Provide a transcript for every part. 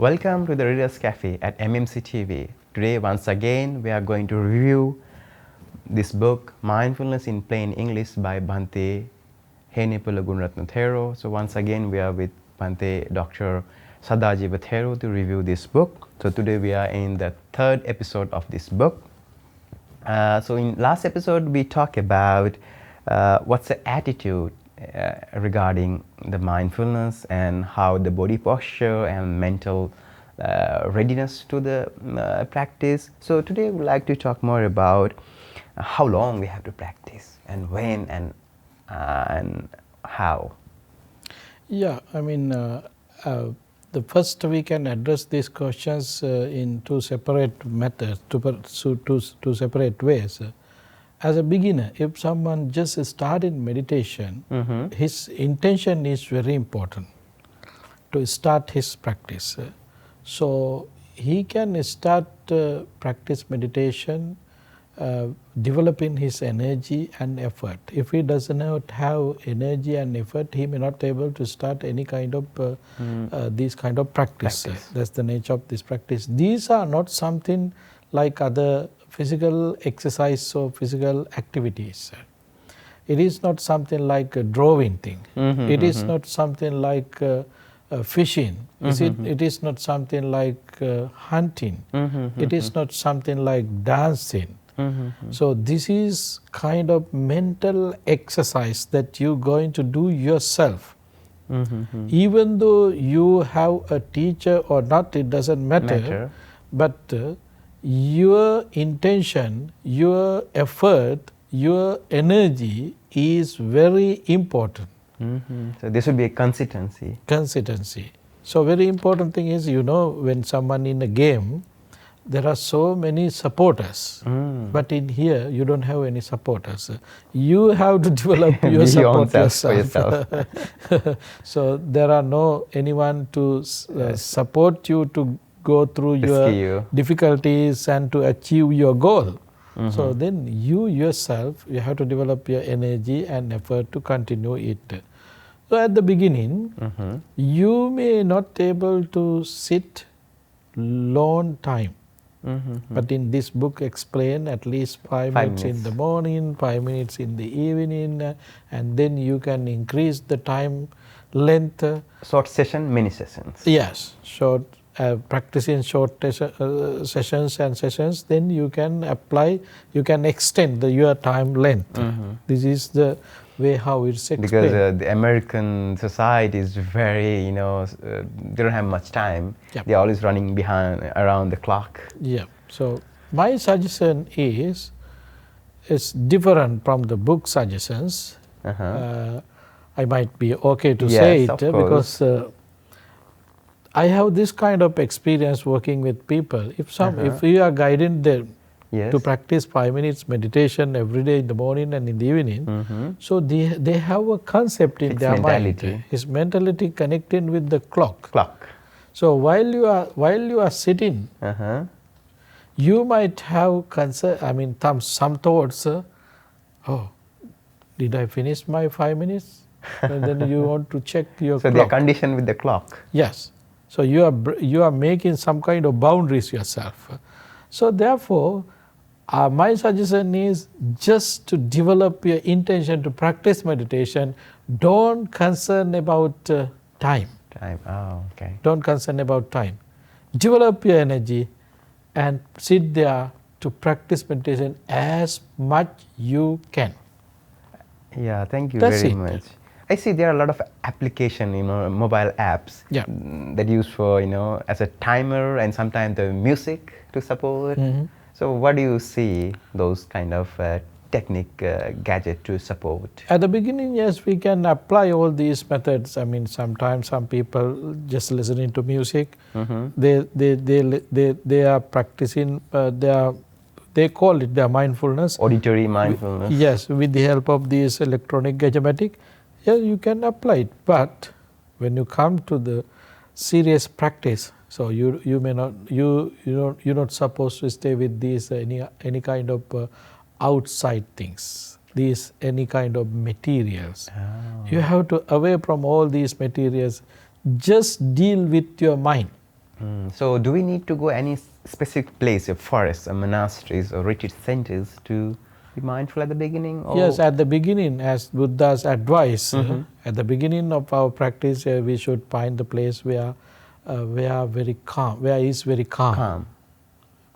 Welcome to the Readers Cafe at MMC TV. Today, once again, we are going to review this book, Mindfulness in Plain English by Bhante, Henepola, Gunaratana, Thero. So once again, we are with Ven.Dr. Sadhajeeva Thero to review this book. So today we are in the third episode of this book. So in last episode, we talked about what's the attitude regarding the mindfulness and how the body posture and mental readiness to the practice. So today we would like to talk more about how long we have to practice and when and how. Yeah, I mean, the first we can address these questions in two separate methods, two separate ways. As a beginner, if someone just started meditation, his intention is very important to start his practice. So he can start practice meditation, developing his energy and effort. If he does not have energy and effort, he may not be able to start any kind of these kind of practice. That's the nature of this practice. These are not something like other physical exercise or physical activities. It is not something like a drawing thing. It is not something like fishing. It is not something like hunting. It is not something like dancing. So this is kind of mental exercise that you're going to do yourself. Even though you have a teacher or not, it doesn't matter. But your intention, your effort, your energy is very important. So this would be a consistency. Consistency. So very important thing is, when someone in a game, there are so many supporters, but in here you don't have any supporters. You have to develop your support yourself. So there are no anyone to support you to go through your difficulties and to achieve your goal. So then you yourself, you have to develop your energy and effort to continue it. So at the beginning, you may not be able to sit long time. But in this book explain at least 5 minutes in the morning, 5 minutes in the evening, and then you can increase the time length. Short session, mini sessions. Yes, short. Practicing short sessions and sessions, then you can apply, you can extend your time length. This is the way how it's explained. Because the American society is very, they don't have much time. They're always running around the clock. Yeah. So my suggestion is, it's different from the book suggestions. I might be okay to say it because I have this kind of experience working with people. If you are guiding them to practice 5 minutes meditation every day in the morning and in the evening, so they have a concept in their mind. His mentality connected with the clock. So while you are sitting, you might have some thoughts. Oh, did I finish my 5 minutes? And then you want to check your clock. So they are conditioned with the clock. Yes. So you are making some kind of boundaries yourself. So therefore, my suggestion is just to develop your intention to practice meditation. Don't concern about time. Don't concern about time. Develop your energy and sit there to practice meditation as much you can. Yeah, thank you very much. I see there are a lot of application, mobile apps that use for, as a timer and sometimes the music to support. So what do you see those kind of technique gadget to support? At the beginning, yes, we can apply all these methods. I mean, sometimes some people just listening to music, they are practicing, they call it their mindfulness. Auditory mindfulness. Yes, with the help of these electronic gadgematic. Yeah, you can apply it, but when you come to the serious practice, so you may not you're not supposed to stay with these any kind of outside things, these any kind of materials. You have to away from all these materials. Just deal with your mind. So do we need to go any specific place, a forest, a monasteries or retreat centers to be mindful at the beginning? Or? Yes, at the beginning, as Buddha's advice, at the beginning of our practice, we should find the place where very calm, where is very calm.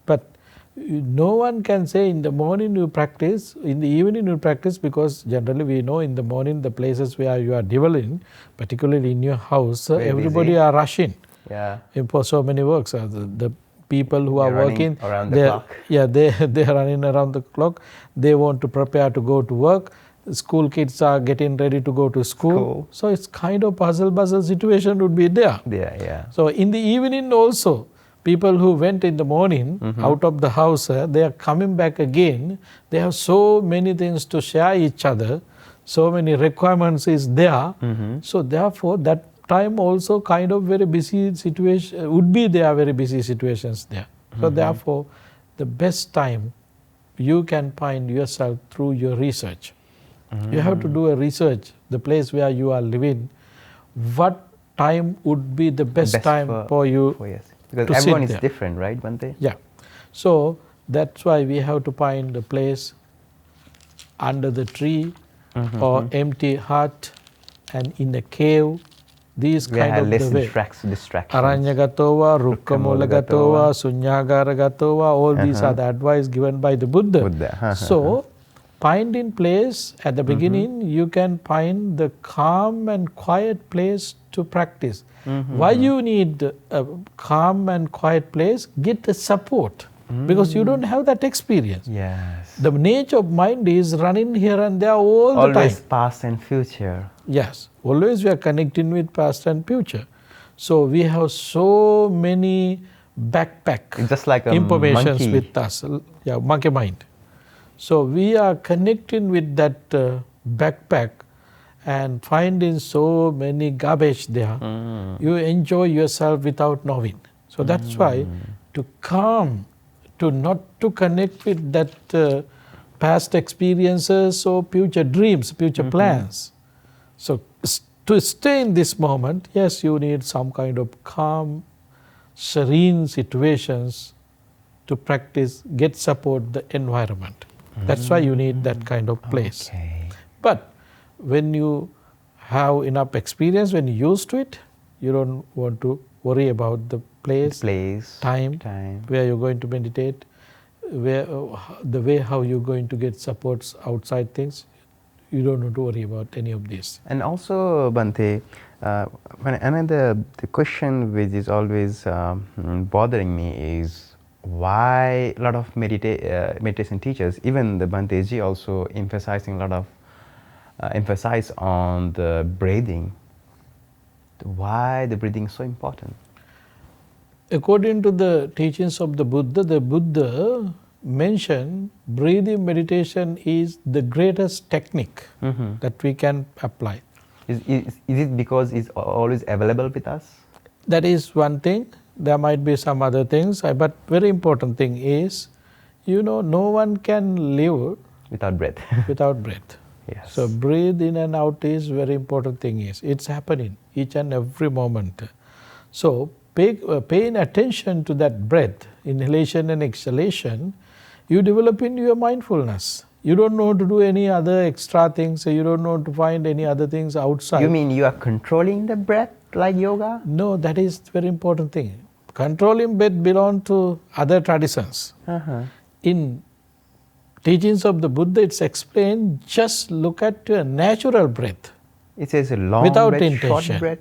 But no one can say in the morning you practice, in the evening you practice, because generally we know in the morning the places where you are dwelling, particularly in your house, everybody busy. are rushing. Yeah. For so many works, the people who are working around the clock. Yeah, they are running around the clock. They want to prepare to go to work. School kids are getting ready to go to school. So it's kind of puzzle situation would be there. Yeah. So in the evening also, people who went in the morning out of the house, they are coming back again. They have so many things to share each other. So many requirements is there. So therefore that time also kind of very busy situation would be there, very busy situations there. So therefore the best time you can find yourself through your research. You have to do a research, the place where you are living, what time would be the best time for you because to everyone sit is there. different, right, Bhante? Yeah. So that's why we have to find a place under the tree or empty hut and in a cave. These kind of the way. Distractions. Aranyagatowa, Rukkamulagatowa, Sunyagaragatowa, all these are the advice given by the Buddha. So, finding place at the beginning, you can find the calm and quiet place to practice. Why you need a calm and quiet place? Get the support. Because you don't have that experience. Yes. The nature of mind is running here and there all the time. Always past and future. Yes, always we are connecting with past and future. So we have so many backpack It's just like a informations monkey. with us. Yeah, monkey mind. So we are connecting with that backpack and finding so many garbage there. You enjoy yourself without knowing. So that's why to calm, to not to connect with that past experiences or future dreams, future plans. So to stay in this moment, yes, you need some kind of calm, serene situations to practice, get support the environment. That's why you need that kind of place. But when you have enough experience, when you're used to it, you don't want to worry about the place, time where you're going to meditate, where the way how you're going to get supports outside things. You don't have to worry about any of this. And also, Bhante, the question which is always bothering me is why a lot of meditation teachers, even the Bhanteji also emphasizing a lot of emphasis on the breathing. Why the breathing is so important? According to the teachings of the Buddha mentioned breathing meditation is the greatest technique that we can apply. Is it because it's always available with us? That is one thing. There might be some other things, but very important thing is, no one can live without breath. Without breath. Yes. So breathe in and out is very important thing. It's happening each and every moment. So paying attention to that breath, inhalation and exhalation, you develop in your mindfulness. You don't know to do any other extra things. You don't know to find any other things outside. You mean you are controlling the breath like yoga? No, that is very important thing. Controlling breath belongs to other traditions. In teachings of the Buddha, it's explained, just look at your natural breath. It says a long without breath, intention. short breath.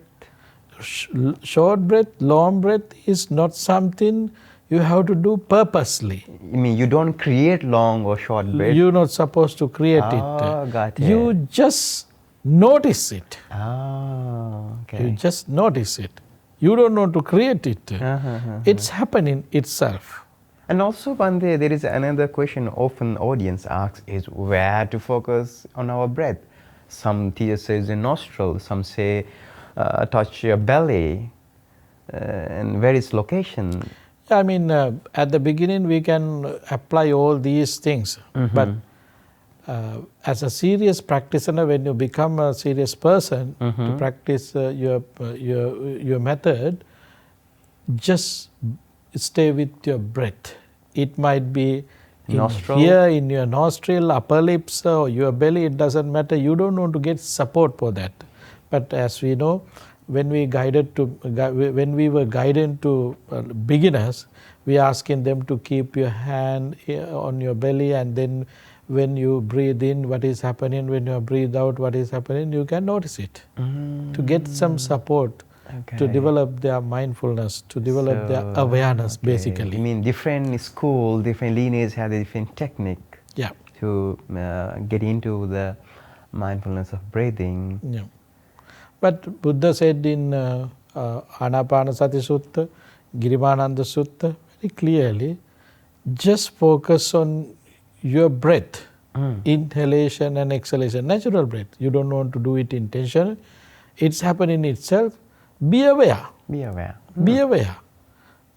Short breath, long breath is not something you have to do purposely. You mean you don't create long or short breath? You're not supposed to create it. Got it. You just notice it. Okay. You just notice it. You don't know to create it. It's happening itself. And also, Bhante, there is another question often audience asks is where to focus on our breath. Some teachers say the nostril, some say touch your belly, and where is location? I mean, at the beginning we can apply all these things, but as a serious practitioner, when you become a serious person to practice your method, just stay with your breath. It might be in Nostril. here, in your nostril, upper lips, or your belly, it doesn't matter. You don't want to get support for that. But as we know, when we were guided to beginners, we asking them to keep your hand on your belly, and then when you breathe in, what is happening, when you breathe out, what is happening, you can notice it. To get some support, to develop their mindfulness, to develop their awareness, basically. I mean, different school, different lineage have a different technique to get into the mindfulness of breathing. Yeah. But Buddha said in Anapanasati Sutta, Girimananda Sutta, very clearly, just focus on your breath, inhalation and exhalation, natural breath. You don't want to do it intentionally. It's happening itself. Be aware. Be aware. Be aware.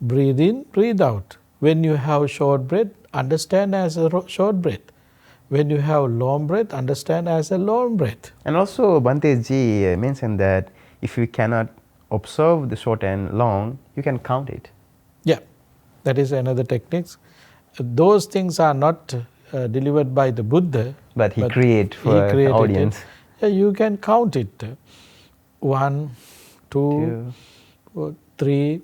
Breathe in, breathe out. When you have short breath, understand as a short breath. When you have long breath, understand as a long breath. And also Bhante ji mentioned that if you cannot observe the short and long, you can count it. Yeah, that is another technique. Those things are not delivered by the Buddha. But he created for the audience. Yeah, you can count it. 1, 2, 3,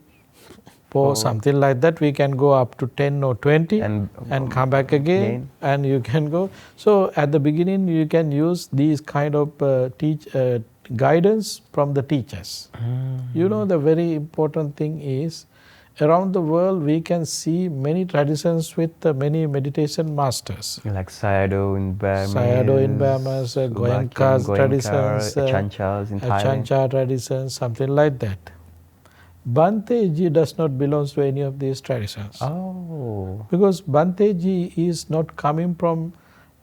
4, something like that. We can go up to 10 or 20 and come back again, and you can go. So at the beginning, you can use these kind of guidance from the teachers. You know, the very important thing is, around the world we can see many traditions with many meditation masters. Like Sayadaw in Burma, Goenka's traditions, Achanchas in Thailand. Achancha traditions, something like that. Bhante ji does not belong to any of these traditions. Oh. Because Bhante ji is not coming from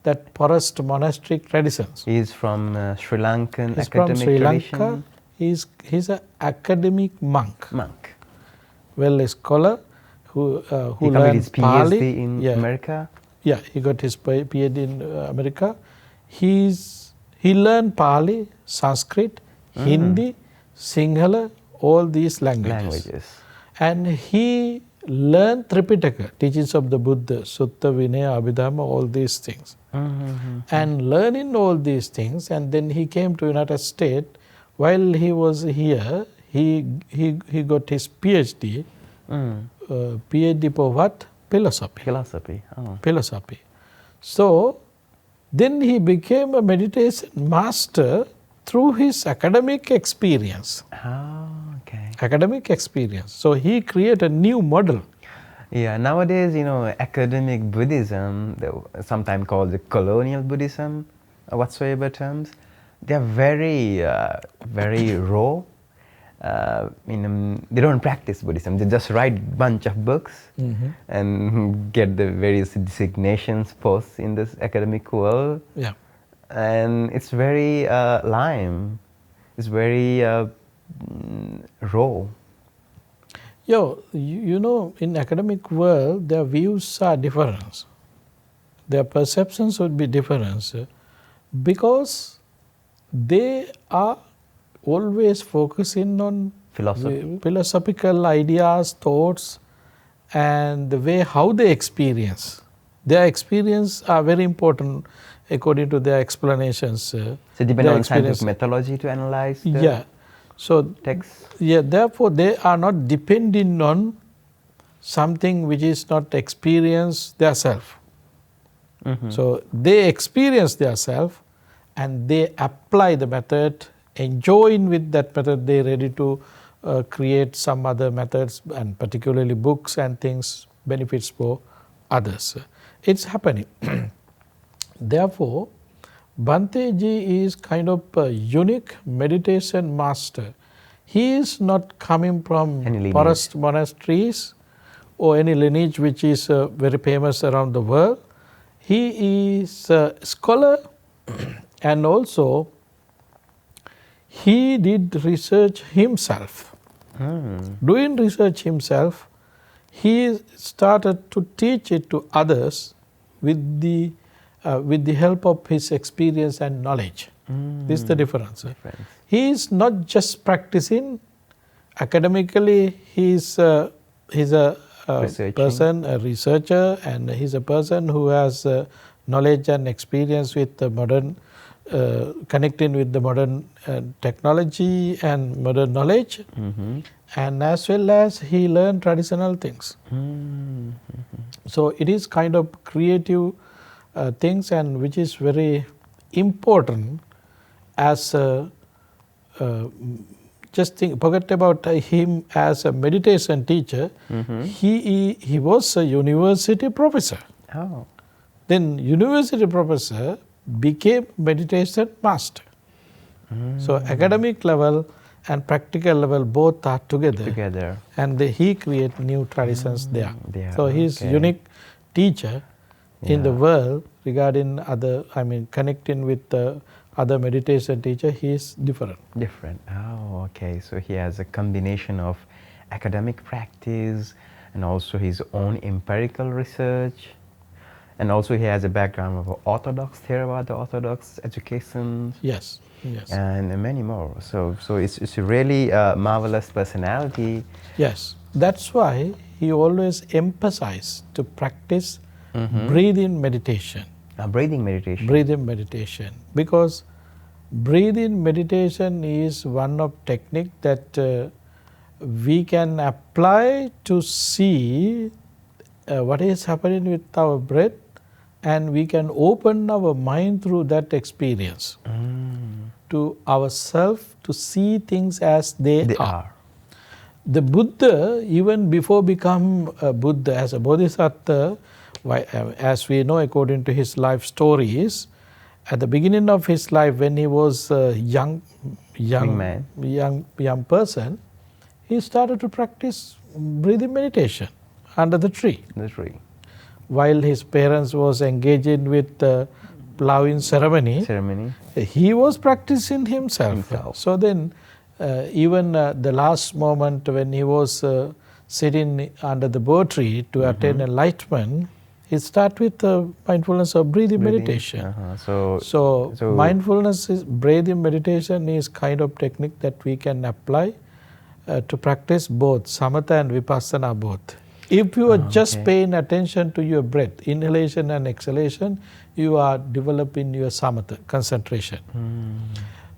that forest monastic traditions. He is from Sri Lankan He's academic from Sri tradition. Lanka. He's an academic monk. Well, a scholar who learned his PhD Pali in America. Yeah, he got his PhD in America. He learned Pali, Sanskrit, Hindi, Sinhala, all these languages. And he learned Tripitaka, teachings of the Buddha, Sutta, Vinaya, Abhidhamma, all these things. And learning all these things, and then he came to United States. While he was here, he got his PhD. PhD for what? Philosophy. Philosophy. So then he became a meditation master through his academic experience. Academic experience. So he created a new model. Yeah, nowadays, you know, academic Buddhism, sometimes called the colonial Buddhism, or whatsoever terms, they are very, very raw. They don't practice Buddhism. They just write a bunch of books and get the various designations, posts in this academic world. Yeah. And it's very lime. It's very raw. You know, in academic world, their views are different. Their perceptions would be different because they are always focusing on philosophical ideas, thoughts, and the way how they experience. Their experience are very important according to their explanations. So depending on scientific methodology to analyze the text? Yeah, therefore they are not depending on something which is not experienced themselves. So they experience themselves and they apply the method, enjoying with that method, they are ready to create some other methods, and particularly books and things, benefits for others. It's happening. Therefore, Bhante ji is kind of a unique meditation master. He is not coming from forest monasteries or any lineage which is very famous around the world. He is a scholar and also he did research himself. Doing research himself, he started to teach it to others with the help of his experience and knowledge. This is the difference. He is not just practicing academically he's a person, a researcher, and he's a person who has knowledge and experience with the modern, connecting with the modern technology and modern knowledge, and as well as he learned traditional things. So it is kind of creative things, and which is very important as just forget about him as a meditation teacher. He was a university professor. Oh. Then university professor became meditation master. So academic level and practical level both are together. And he create new traditions there. So he is unique teacher in the world regarding other, connecting with the other meditation teacher. He is different. Oh, okay. So he has a combination of academic practice and also his own empirical research. And also he has a background of Orthodox, Theravada Orthodox education. Yes. And many more. So it's a really marvelous personality. Yes. That's why he always emphasized to practice breathing meditation. Breathing meditation. Breathing meditation. Because breathing meditation is one of technique that we can apply to see what is happening with our breath, and we can open our mind through that experience to ourselves to see things as they are. The Buddha, even before become a Buddha as a Bodhisattva, as we know according to his life stories, at the beginning of his life when he was a young person, he started to practice breathing meditation under the tree. While his parents was engaging with the plowing ceremony, he was practicing himself. So then even the last moment when he was sitting under the bo tree to attain enlightenment, he started with the mindfulness of breathing meditation. So mindfulness is breathing meditation is kind of technique that we can apply to practice both samatha and vipassana both. If you are just paying attention to your breath, inhalation and exhalation, you are developing your samatha, concentration.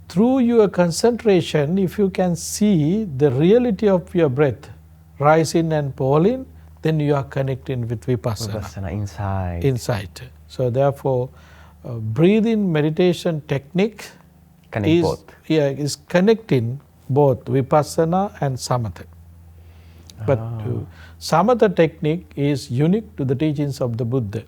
Through your concentration, if you can see the reality of your breath rising and falling, then you are connecting with vipassana inside. So therefore, breathing meditation technique is connecting both vipassana and samatha. But samatha technique is unique to the teachings of the Buddha.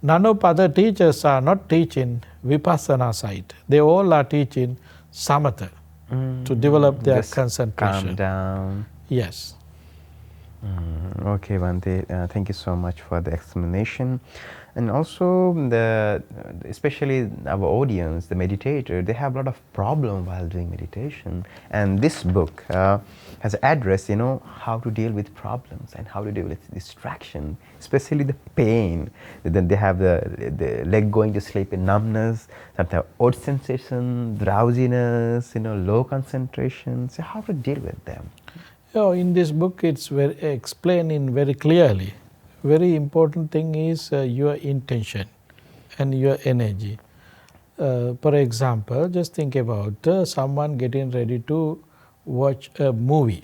None of other teachers are not teaching vipassana side. They all are teaching samatha to develop their concentration. Calm down. Yes. Okay, Bhante, thank you so much for the explanation. And also, especially our audience, the meditator, they have a lot of problem while doing meditation. And this book has addressed, how to deal with problems and how to deal with distraction, especially the pain. Then they have the leg going to sleep in numbness, sometimes odd sensation, drowsiness, low concentration. So how to deal with them? In this book, it's explained very clearly. Very important thing is your intention and your energy. For example, just think about someone getting ready to watch a movie.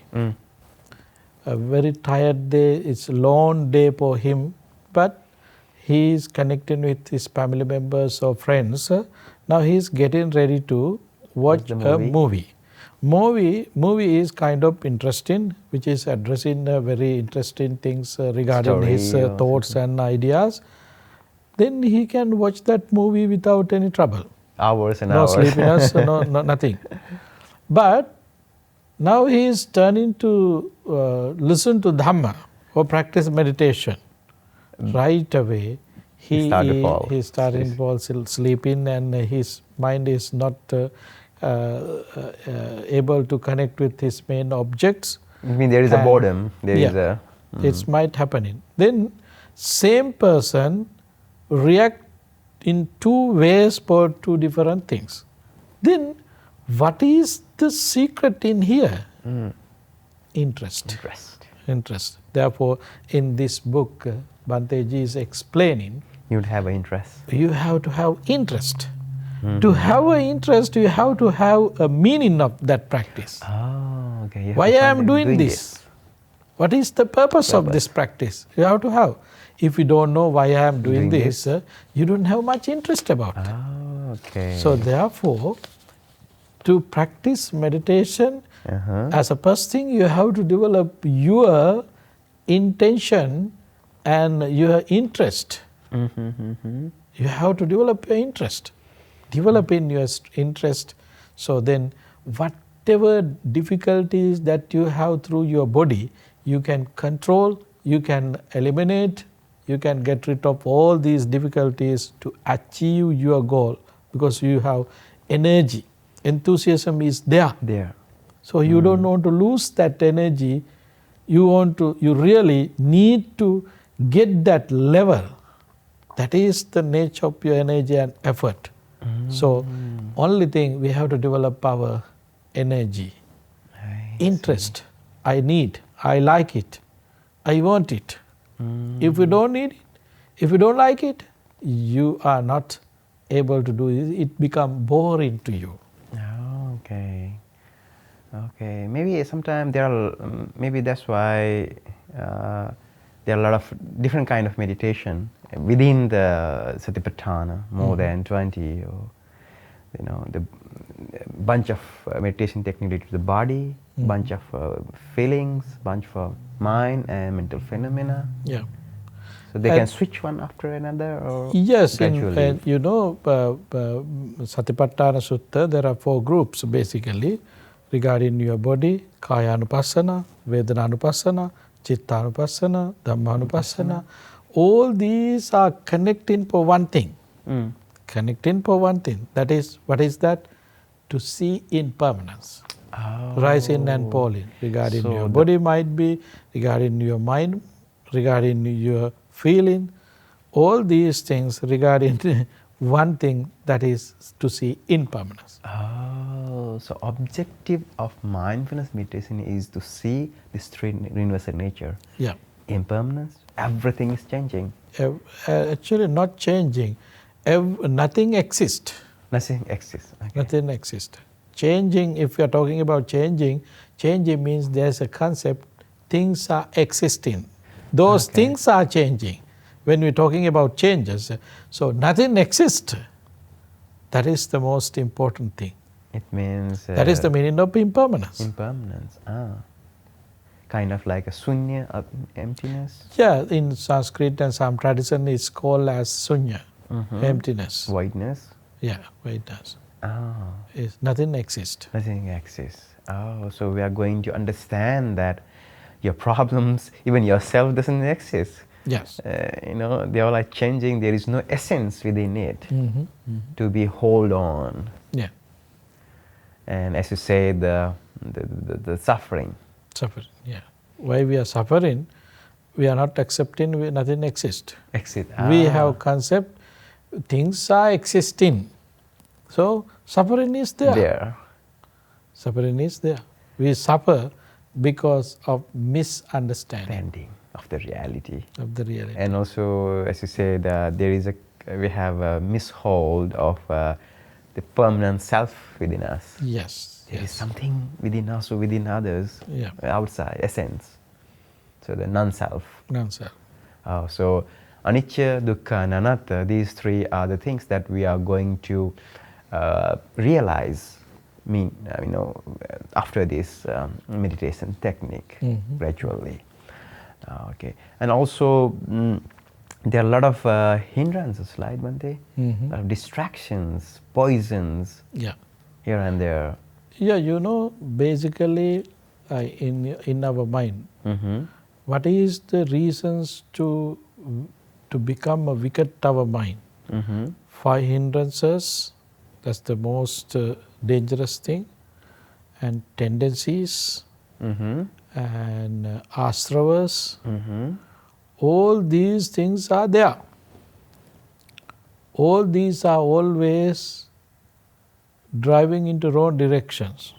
A very tired day, it's a long day for him, but he is connecting with his family members or friends. Now he is getting ready to watch a movie. Movie is kind of interesting, which is addressing very interesting things regarding his thoughts and ideas. Then he can watch that movie without any trouble. Hours and no hours. No sleepiness, nothing. But now he is turning to listen to Dhamma or practice meditation. Right away, he started to fall sleeping, and his mind is not able to connect with his main objects. There is a boredom. It's might happening. Then same person react in two ways for two different things. Then what is the secret in here? interest. Interest. Interest. Therefore, in this book, Bhante ji is explaining, You'd have an interest. you have to have interest. To have an interest, you have to have a meaning of that practice. Oh, okay. You have Why to I find am them doing this? What is the purpose of this practice? You have to have. If you don't know why I am doing this, you don't have much interest about it. Oh, okay. So therefore, to practice meditation, as a first thing, you have to develop your intention and your interest. You have to develop your interest. Develop in your interest. So then, whatever difficulties that you have through your body, you can control, you can eliminate, you can get rid of all these difficulties to achieve your goal, because you have energy. Enthusiasm is there. So you don't want to lose that energy. You really need to get that level. That is the nature of your energy and effort. So only thing, we have to develop our energy, interest. I need, I like it, I want it. If you don't need it, if you don't like it, you are not able to do it. It becomes boring to you. Oh, okay. Okay. Maybe sometimes there are. Maybe that's why there are a lot of different kind of meditation within the Satipatthana, more than 20, or the bunch of meditation technique related to the body, bunch of feelings, bunch of mind and mental phenomena. Yeah. So they can switch one after another, or yes, gradually. Satipatthana Sutta, there are 4 groups basically regarding your body: Kaya-anupassana, Vedana-anupassana, Chitta-anupassana, Dhamma-anupassana. All these are connecting for one thing. Connecting for one thing. That is, what is that? To see impermanence. Rising and falling. Regarding your body might be, regarding your mind, regarding your feeling, all these things regarding one thing, that is to see impermanence. Oh, so objective of mindfulness meditation is to see this universal nature. Yeah. Impermanence, everything is changing. Actually not changing. Nothing exists. Nothing exists. Okay. Nothing exists. Changing, if you are talking about changing, changing means there's a concept, things are existing. Those things are changing. When we're talking about changes, so nothing exists. That is the most important thing. It means... that is the meaning of impermanence. Impermanence, kind of like a sunya, emptiness? Yeah, in Sanskrit and some tradition it's called as sunya, emptiness. Voidness? Yeah, voidness. Oh. Nothing exists. Nothing exists. Oh, so we are going to understand that your problems, even yourself, doesn't exist. Yes. They are like changing. There is no essence within it to be hold on. Yeah. And as you say, the suffering. Suffering, yeah. Why we are suffering? We are not accepting nothing exists. We have concept, things are existing. So suffering is there. Suffering is there. We suffer because of misunderstanding of the reality. And also, as you said, we have a mishold of the permanent self within us. Yes. There is something within us or within others, outside, essence. So the non-self. Non-self. So anicca, dukkha, and anatta, these 3 are the things that we are going to realize after this meditation technique, gradually. Okay. And also, there are a lot of hindrances, right, Bhante? Distractions, poisons, here and there. Yeah, basically in our mind, what is the reasons to become a wicked our mind? 5 hindrances, that's the most dangerous thing, and tendencies, and asravas, all these things are there. All these are always driving into wrong directions.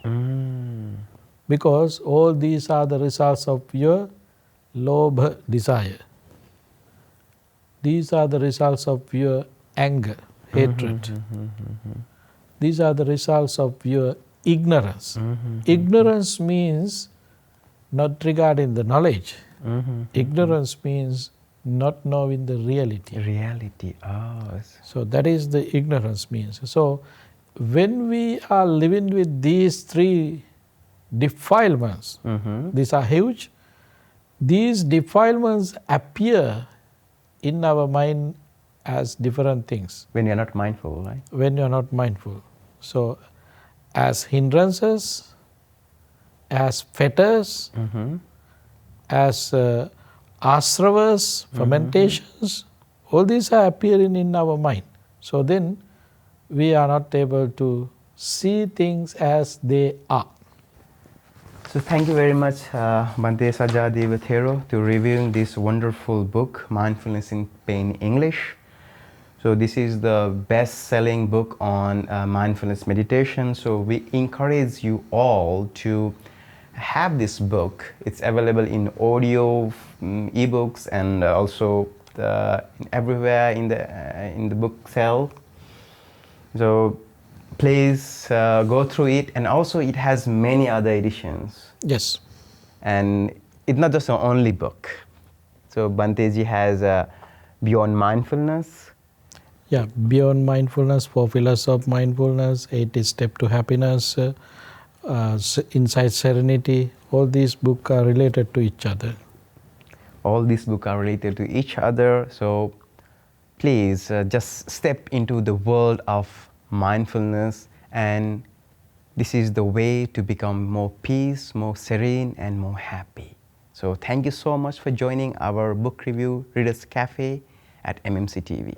because all these are the results of your lobha, desire. These are the results of your anger, hatred. These are the results of your ignorance. Ignorance means not regarding the knowledge. Ignorance means not knowing the reality. Reality, oh. So that is the ignorance means. So when we are living with these three defilements, these are huge, these defilements appear in our mind as different things. When you're not mindful, right? When you're not mindful. So as hindrances, as fetters, as asravas, fermentations, all these are appearing in our mind. So then we are not able to see things as they are. So thank you very much, Bhante Sadhajeeva Thero, to reviewing this wonderful book, Mindfulness in Plain English. So this is the best-selling book on mindfulness meditation. So we encourage you all to have this book. It's available in audio, ebooks, and also everywhere in the book sale. So please go through it, and also it has many other editions. Yes. And it's not just an only book. So Bhanteji has Beyond Mindfulness. Yeah, Beyond Mindfulness, 4 Pillars of Mindfulness, 8 Steps to Happiness, Inside Serenity. All these books are related to each other. All these books are related to each other. So please just step into the world of mindfulness, and this is the way to become more peace, more serene, and more happy. So thank you so much for joining our book review Readers Cafe at MMC TV.